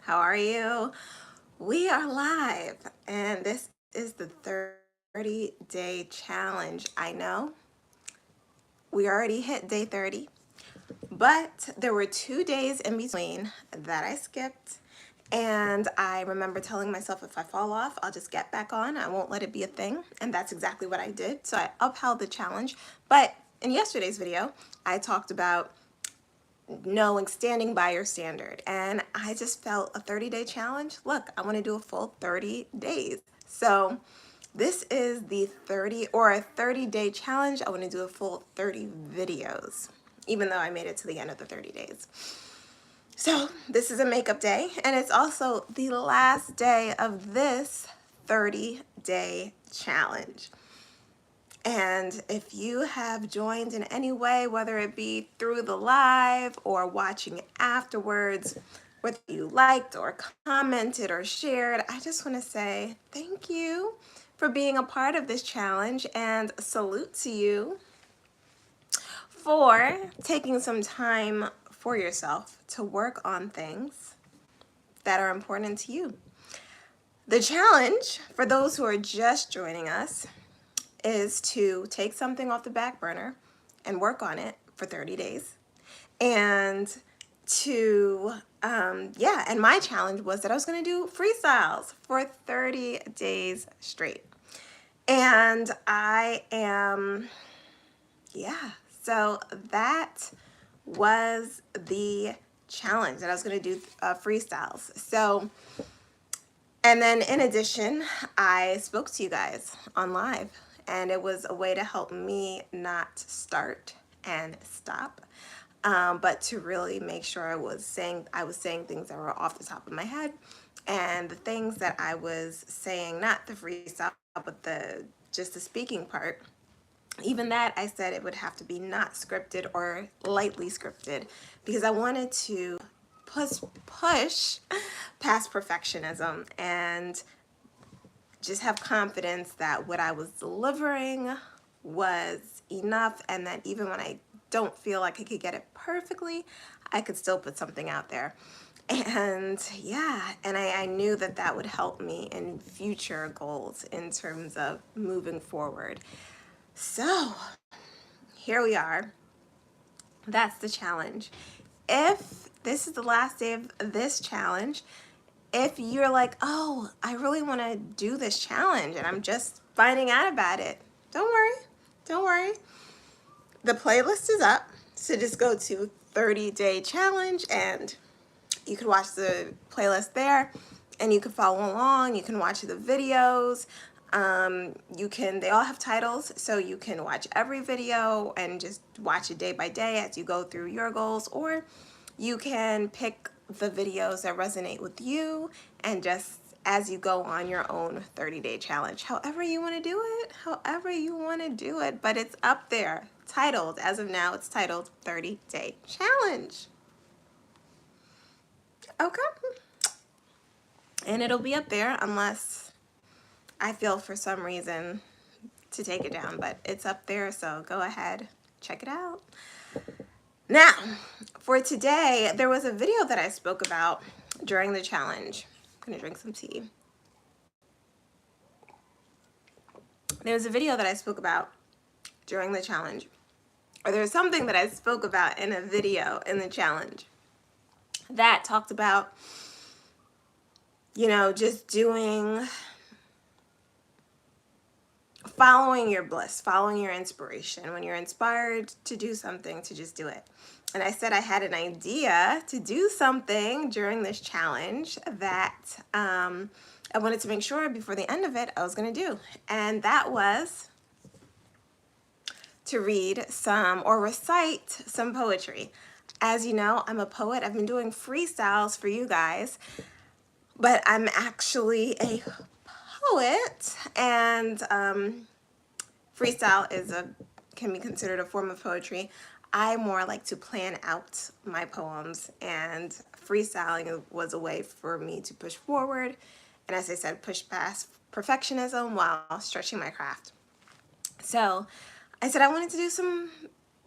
How are you? We are live, and this is the 30-day challenge. I know we already hit day 30, but there were 2 days in between that I skipped. And I remember telling myself if I fall off, I'll just get back on. I won't let it be a thing. And that's exactly what I did. So I upheld the challenge. But in yesterday's video, I talked about knowing, standing by your standard. And I just felt a 30-day challenge. Look, I want to do a full 30 days. So this is the 30-day challenge. I want to do a full 30 videos, even though I made it to the end of the 30 days. So this is a makeup day, and it's also the last day of this 30-day challenge. And if you have joined in any way, whether it be through the live or watching afterwards, whether you liked or commented or shared, I just want to say thank you for being a part of this challenge, and salute to you for taking some time for yourself to work on things that are important to you. The challenge, for those who are just joining us, is to take something off the back burner and work on it for 30 days. And and my challenge was that I was going to do freestyles for 30 days straight. And so that was the challenge, that I was going to do freestyles. So, and then in addition, I spoke to you guys on live, and it was a way to help me not start and stop, but to really make sure I was saying things that were off the top of my head, and the things that I was saying, not the freestyle, but just the speaking part. Even that, I said it would have to be not scripted or lightly scripted, because I wanted to push past perfectionism and just have confidence that what I was delivering was enough, and that even when I don't feel like I could get it perfectly, I could still put something out there. And I knew that that would help me in future goals in terms of moving forward. So here we are. That's the challenge. If this is the last day of this challenge, if you're like, oh, I really want to do this challenge and I'm just finding out about it, don't worry. Don't worry. The playlist is up. So just go to 30-day challenge and you can watch the playlist there, and you can follow along. You can watch the videos. They all have titles, so you can watch every video and just watch it day by day as you go through your goals, or you can pick the videos that resonate with you and just as you go on your own 30-day challenge. However you want to do it, but it's up there, titled, as of now, it's titled 30-day challenge. Okay. And it'll be up there unless I feel for some reason to take it down, but it's up there, so go ahead, check it out. Now, for today, there was a video that I spoke about during the challenge. I'm gonna drink some tea. There was a video that I spoke about during the challenge, or there was something that I spoke about in a video in the challenge that talked about, just following your bliss, following your inspiration. When you're inspired to do something, to just do it. And I said I had an idea to do something during this challenge that I wanted to make sure before the end of it I was going to do. And that was to read some or recite some poetry. As you know, I'm a poet. I've been doing freestyles for you guys, but I'm actually a poet, and freestyle can be considered a form of poetry. I more like to plan out my poems, and freestyling was a way for me to push forward, and as I said, push past perfectionism while stretching my craft. So I said I wanted to do some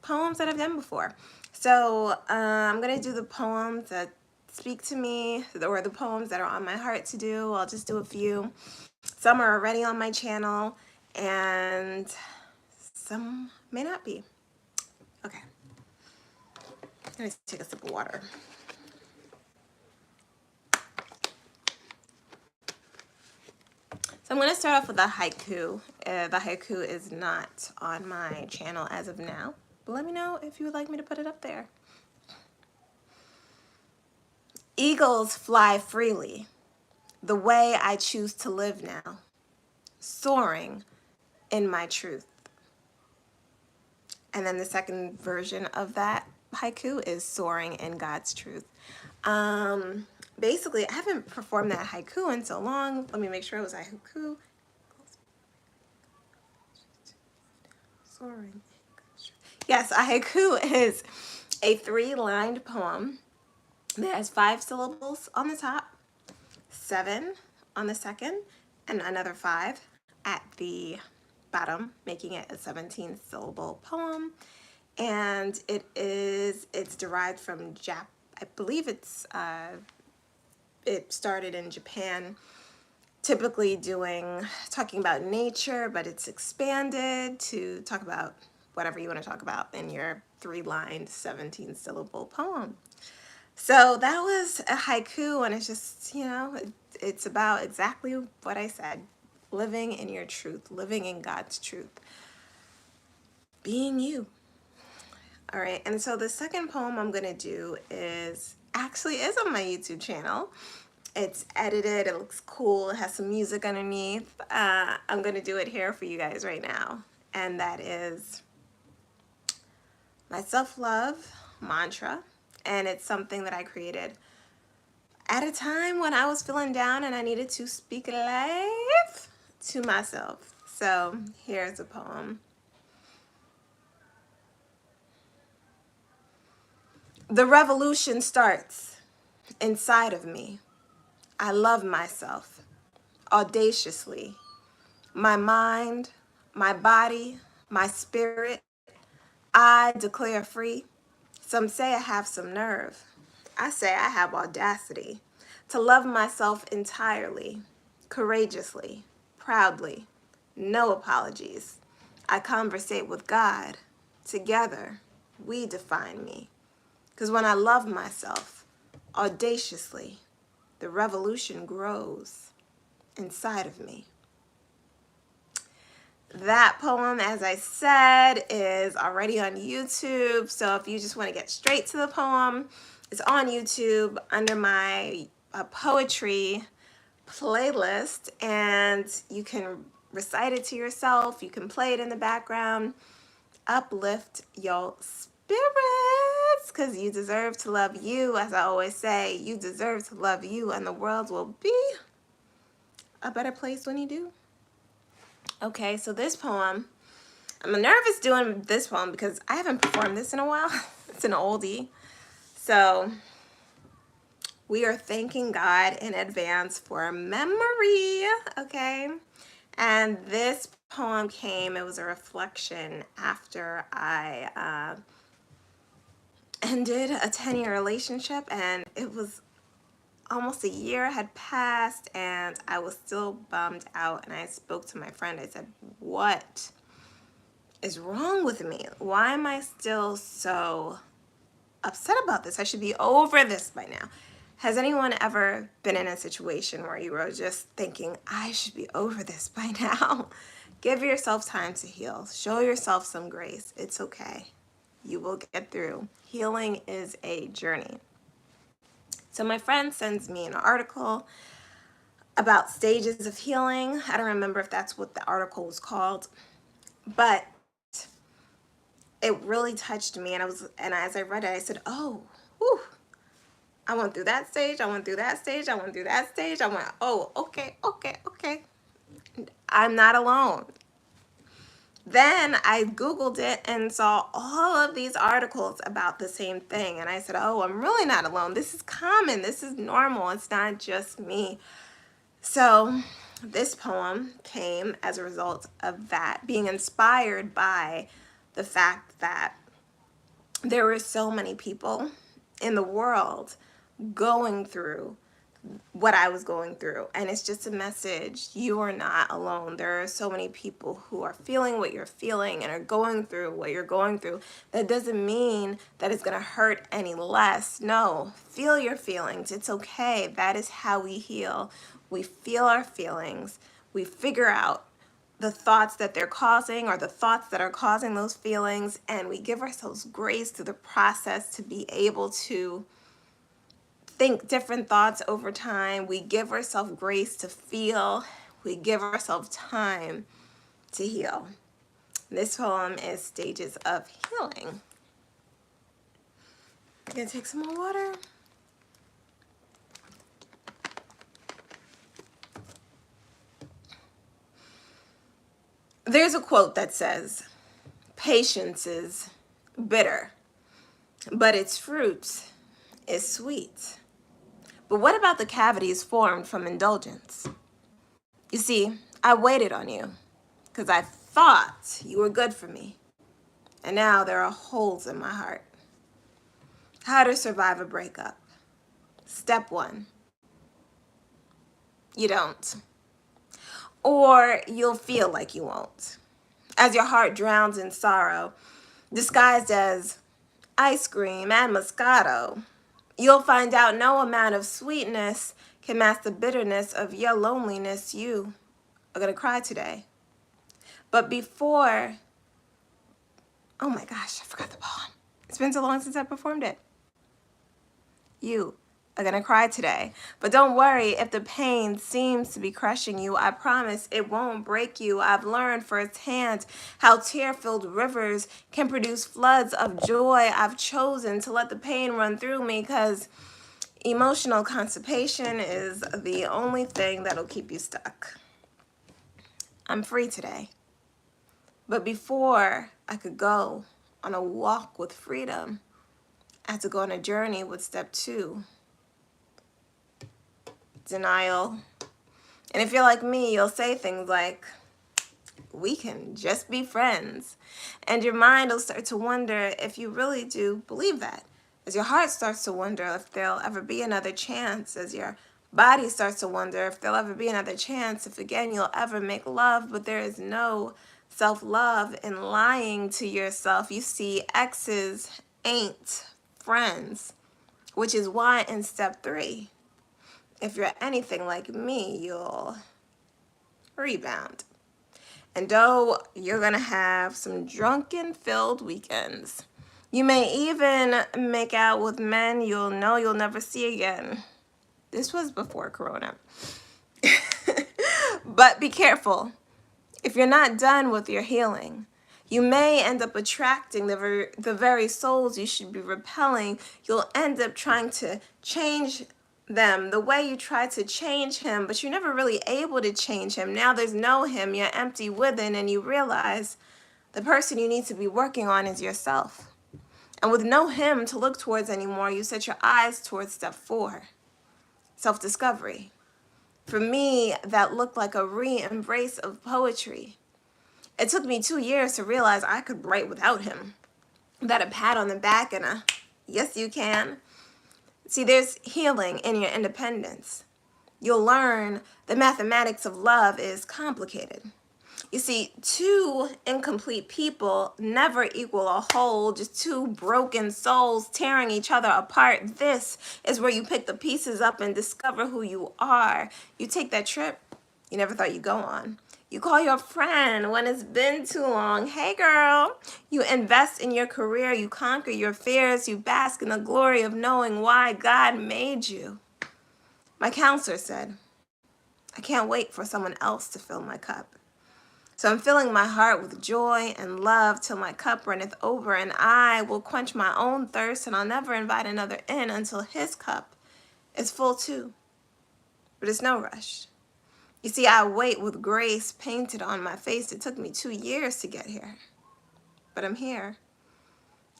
poems that I've done before. So I'm gonna do the poems that speak to me, or the poems that are on my heart to do. I'll just do a few. Some are already on my channel, and some may not be. Okay. I'm going to take a sip of water. So I'm going to start off with a haiku. The haiku is not on my channel as of now, but let me know if you would like me to put it up there. Eagles fly freely, the way I choose to live now, soaring in my truth. And then the second version of that haiku is soaring in God's truth. Basically, I haven't performed that haiku in so long. Let me make sure it was a haiku. Soaring. Yes, a haiku is a 3-lined poem that has 5 syllables on the top, 7 on the second, and another 5 at the bottom, making it a 17-syllable poem. And it's derived from I believe it started in Japan, typically talking about nature, but it's expanded to talk about whatever you want to talk about in your 3-lined 17-syllable poem. So that was a haiku, and it's just, it's about exactly what I said. Living in your truth, living in God's truth, being you. All right, and so the second poem I'm going to do is on my YouTube channel. It's edited, it looks cool, it has some music underneath. I'm going to do it here for you guys right now, and that is my self-love mantra, and it's something that I created at a time when I was feeling down and I needed to speak life to myself. So here's a poem. The revolution starts inside of me. I love myself audaciously. My mind, my body, my spirit, I declare free. Some say I have some nerve. I say I have audacity to love myself entirely, courageously, proudly, no apologies. I conversate with God. Together, we define me. Because when I love myself audaciously, the revolution grows inside of me. That poem, as I said, is already on YouTube. So if you just want to get straight to the poem, it's on YouTube under my poetry playlist, and you can recite it to yourself. You can play it in the background. Uplift your spirits, because you deserve to love you. As I always say, you deserve to love you, and the world will be a better place when you do. Okay, so this poem, I'm nervous doing this poem because I haven't performed this in a while. It's an oldie. So we are thanking God in advance for memory, okay? And this poem it was a reflection after I ended a 10-year relationship, and it was almost a year had passed, and I was still bummed out. And I spoke to my friend. I said, what is wrong with me? Why am I still so upset about this? I should be over this by now. Has anyone ever been in a situation where you were just thinking, I should be over this by now? Give yourself time to heal. Show yourself some grace. It's okay. You will get through. Healing is a journey. So my friend sends me an article about stages of healing. I don't remember if that's what the article was called, but it really touched me. And as I read it, I said, oh, whew, I went through that stage. I went through that stage. I went through that stage. I went, oh, okay. I'm not alone. Then I Googled it and saw all of these articles about the same thing. And I said, oh, I'm really not alone. This is common. This is normal. It's not just me. So this poem came as a result of that, being inspired by the fact that there were so many people in the world going through what I was going through. And it's just a message. You are not alone. There are so many people who are feeling what you're feeling and are going through what you're going through. That doesn't mean that it's going to hurt any less. No, feel your feelings. It's okay. That is how we heal. We feel our feelings. We figure out the thoughts that they're causing or the thoughts that are causing those feelings, and we give ourselves grace through the process to be able to think different thoughts over time. We give ourselves grace to feel. We give ourselves time to heal. This poem is Stages of Healing. I'm gonna take some more water. There's a quote that says, "Patience is bitter, but its fruit is sweet." But what about the cavities formed from indulgence? You see, I waited on you because I thought you were good for me. And now there are holes in my heart. How to survive a breakup. Step 1. You don't. Or you'll feel like you won't. As your heart drowns in sorrow, disguised as ice cream and Moscato, you'll find out no amount of sweetness can mask the bitterness of your loneliness. You are going to cry today. But before, oh my gosh, I forgot the poem. It's been so long since I performed it. You are going to cry today. But don't worry if the pain seems to be crushing you. I promise it won't break you. I've learned firsthand how tear-filled rivers can produce floods of joy. I've chosen to let the pain run through me because emotional constipation is the only thing that'll keep you stuck. I'm free today. But before I could go on a walk with freedom, I had to go on a journey with step 2. Denial. And if you're like me, you'll say things like, we can just be friends. And your mind will start to wonder if you really do believe that. As your heart starts to wonder if there'll ever be another chance, as your body starts to wonder if there'll ever be another chance, if again you'll ever make love, but there is no self-love in lying to yourself. You see, exes ain't friends, which is why in step 3, if you're anything like me, you'll rebound. And though you're gonna have some drunken-filled weekends, you may even make out with men you'll know you'll never see again. This was before Corona. But be careful. If you're not done with your healing, you may end up attracting the very souls you should be repelling. You'll end up trying to change them the way you tried to change him, but you're never really able to change him. Now there's no him, you're empty within, and you realize the person you need to be working on is yourself. And with no him to look towards anymore, you set your eyes towards step 4, self-discovery. For me, that looked like a re-embrace of poetry. It took me 2 years to realize I could write without him. That a pat on the back and a, yes you can. See, there's healing in your independence. You'll learn the mathematics of love is complicated. You see, 2 incomplete people never equal a whole, just 2 broken souls tearing each other apart. This is where you pick the pieces up and discover who you are. You take that trip you never thought you'd go on. You call your friend when it's been too long. Hey girl. You invest in your career. You conquer your fears. You bask in the glory of knowing why God made you. My counselor said, I can't wait for someone else to fill my cup. So I'm filling my heart with joy and love till my cup runneth over, and I will quench my own thirst, and I'll never invite another in until his cup is full too. But it's no rush. You see, I wait with grace painted on my face. It took me 2 years to get here, but I'm here.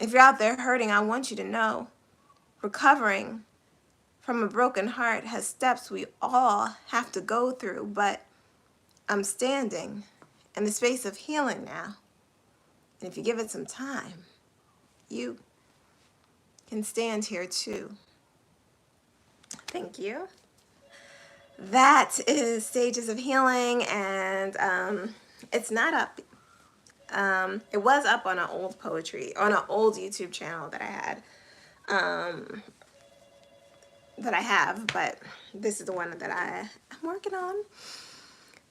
If you're out there hurting, I want you to know, recovering from a broken heart has steps we all have to go through, but I'm standing in the space of healing now. And if you give it some time, you can stand here too. Thank you. That is Stages of Healing, and it's not up. It was up on an old YouTube channel that I had, that I have, but this is the one that I'm working on.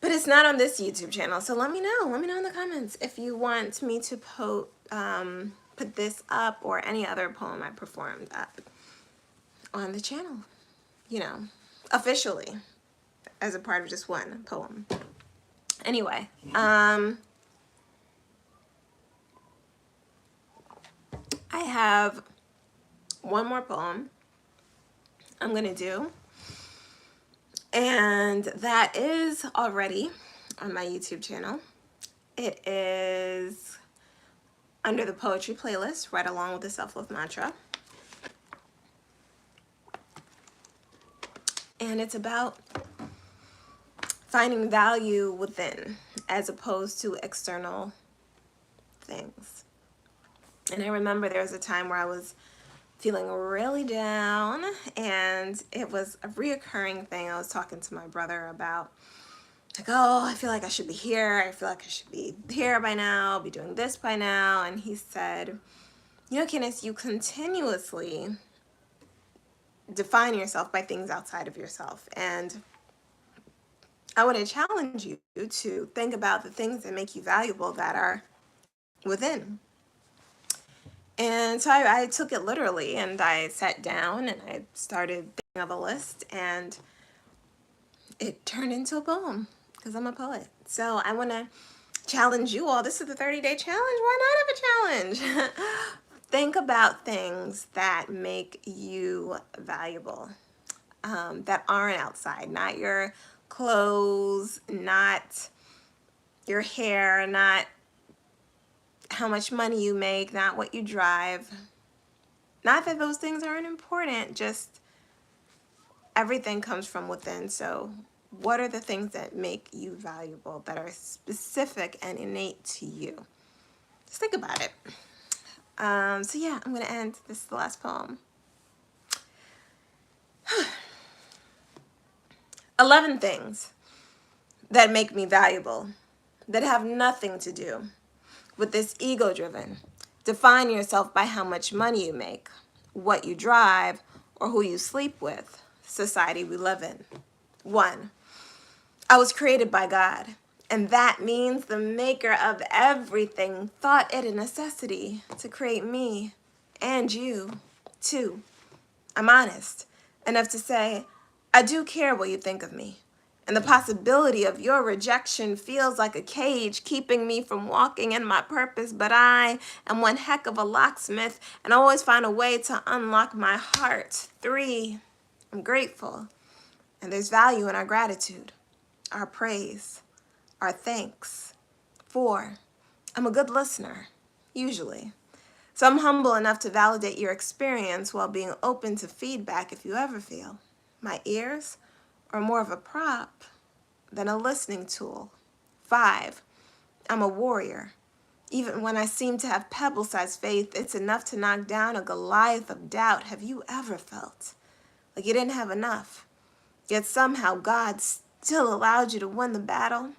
But it's not on this YouTube channel, so let me know. Let me know in the comments if you want me to put this up or any other poem I performed up on the channel, you know, officially, as a part of just one poem. Anyway, I have one more poem I'm gonna do, and that is already on my YouTube channel. It is under the poetry playlist, right along with the self-love mantra. And it's about finding value within as opposed to external things. And I remember there was a time where I was feeling really down, and it was a reoccurring thing I was talking to my brother about. Like, oh, I feel like I should be here. I feel like I should be here by now, be doing this by now. And he said, you know, Candace, you continuously define yourself by things outside of yourself. And I want to challenge you to think about the things that make you valuable that are within. And so I took it literally, and I sat down and I started thinking of a list, and it turned into a poem because I'm a poet. So I want to challenge you all. This is the 30-day challenge. Why not have a challenge? Think about things that make you valuable, that aren't outside, not your clothes, not your hair, not how much money you make, not what you drive. Not that those things aren't important, just everything comes from within. So what are the things that make you valuable, that are specific and innate to you? Just think about it. So yeah, I'm going to end. This is the last poem. 11 things that make me valuable, that have nothing to do with this ego-driven, define yourself by how much money you make, what you drive, or who you sleep with society we live in. 1, I was created by God, and that means the maker of everything thought it a necessity to create me and you. 2, I'm honest enough to say, I do care what you think of me, and the possibility of your rejection feels like a cage keeping me from walking in my purpose, but I am one heck of a locksmith and always find a way to unlock my heart. 3, I'm grateful, and there's value in our gratitude, our praise, our thanks. 4, I'm a good listener, usually. So I'm humble enough to validate your experience while being open to feedback if you ever feel. My ears are more of a prop than a listening tool. 5, I'm a warrior. Even when I seem to have pebble-sized faith, it's enough to knock down a Goliath of doubt. Have you ever felt like you didn't have enough, yet somehow God still allowed you to win the battle?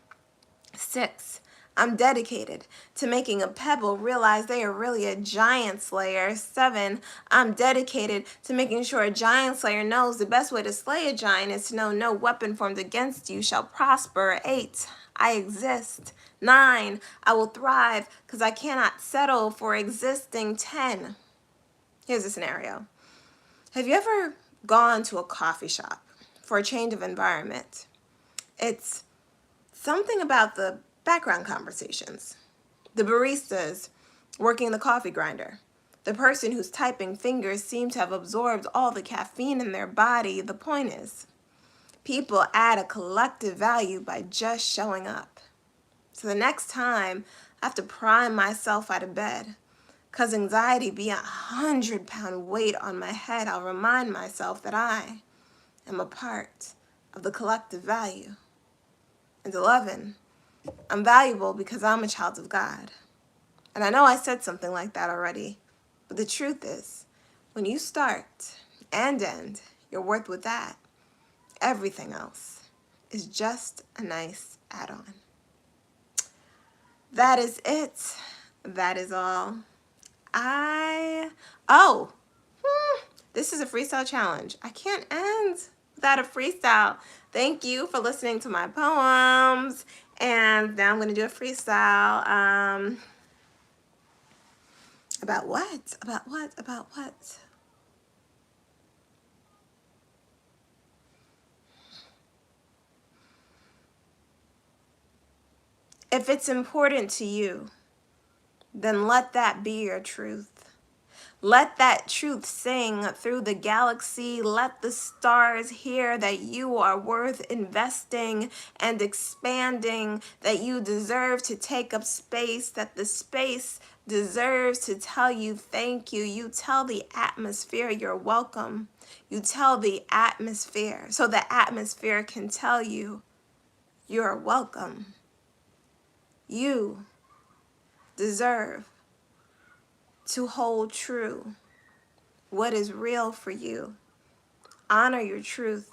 6, I'm dedicated to making a pebble realize they are really a giant slayer. 7, I'm dedicated to making sure a giant slayer knows the best way to slay a giant is to know no weapon formed against you shall prosper. 8, I exist. 9, I will thrive because I cannot settle for existing. 10, here's a scenario. Have you ever gone to a coffee shop for a change of environment? It's something about the background conversations, the baristas working the coffee grinder, the person whose typing fingers seem to have absorbed all the caffeine in their body. The point is, people add a collective value by just showing up. So the next time I have to prime myself out of bed, because anxiety be 100-pound weight on my head, I'll remind myself that I am a part of the collective value. And 11, I'm valuable because I'm a child of God. And I know I said something like that already, but the truth is, when you start and end, Your worth with that. Everything else is just a nice add-on. That is it. That is all. This is a freestyle challenge. I can't end without a freestyle. Thank you for listening to my poems. And now I'm going to do a freestyle. About what? About what? About what? If it's important to you, then let that be your truth. Let that truth sing through the galaxy. Let the stars hear that you are worth investing and expanding, that you deserve to take up space, that the space deserves to tell you thank you. You tell the atmosphere you're welcome. You tell the atmosphere so the atmosphere can tell you you're welcome. You deserve to hold true what is real for you. Honor your truth.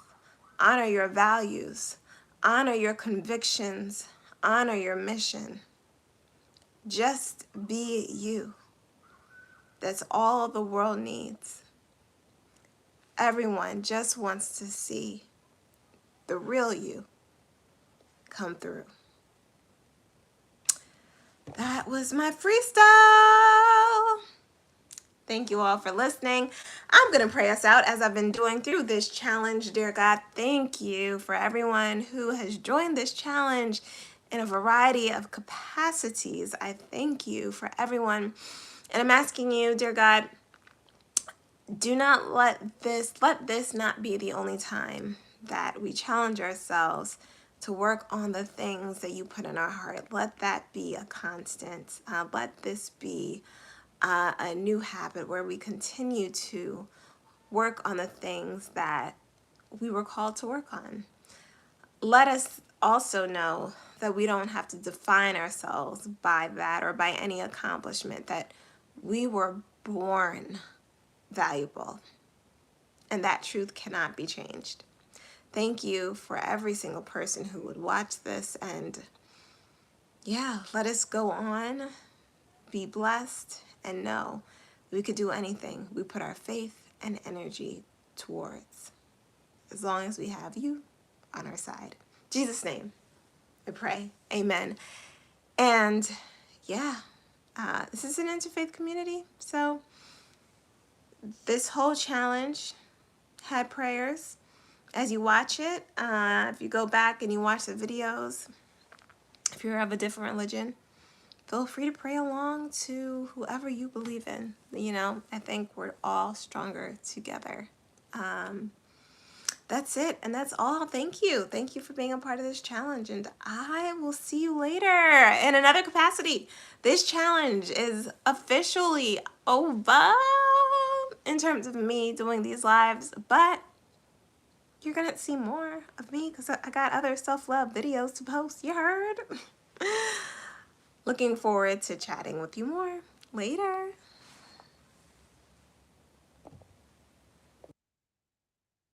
Honor your values. Honor your convictions. Honor your mission. Just be you. That's all the world needs. Everyone just wants to see the real you come through. That was my freestyle. Thank you all for listening. I'm going to pray us out as I've been doing through this challenge. Dear God, thank you for everyone who has joined this challenge in a variety of capacities. I thank you for everyone. And I'm asking you, dear God, do not let this not be the only time that we challenge ourselves to work on the things that you put in our heart. Let that be a constant. Let this be a new habit where we continue to work on the things that we were called to work on. Let us also know that we don't have to define ourselves by that or by any accomplishment, that we were born valuable, and that truth cannot be changed. Thank you for every single person who would watch this, and let us go on, be blessed, and know we could do anything we put our faith and energy towards, as long as we have you on our side. In Jesus' name, I pray. Amen. And this is an interfaith community, so this whole challenge had prayers. As you watch it, if you go back and you watch the videos, if you're of a different religion, feel free to pray along to whoever you believe in. I think we're all stronger together. That's it, and that's all. Thank you. Thank you for being a part of this challenge, and I will see you later in another capacity. This challenge is officially over in terms of me doing these lives, but you're going to see more of me because I got other self-love videos to post. You heard? Looking forward to chatting with you more later.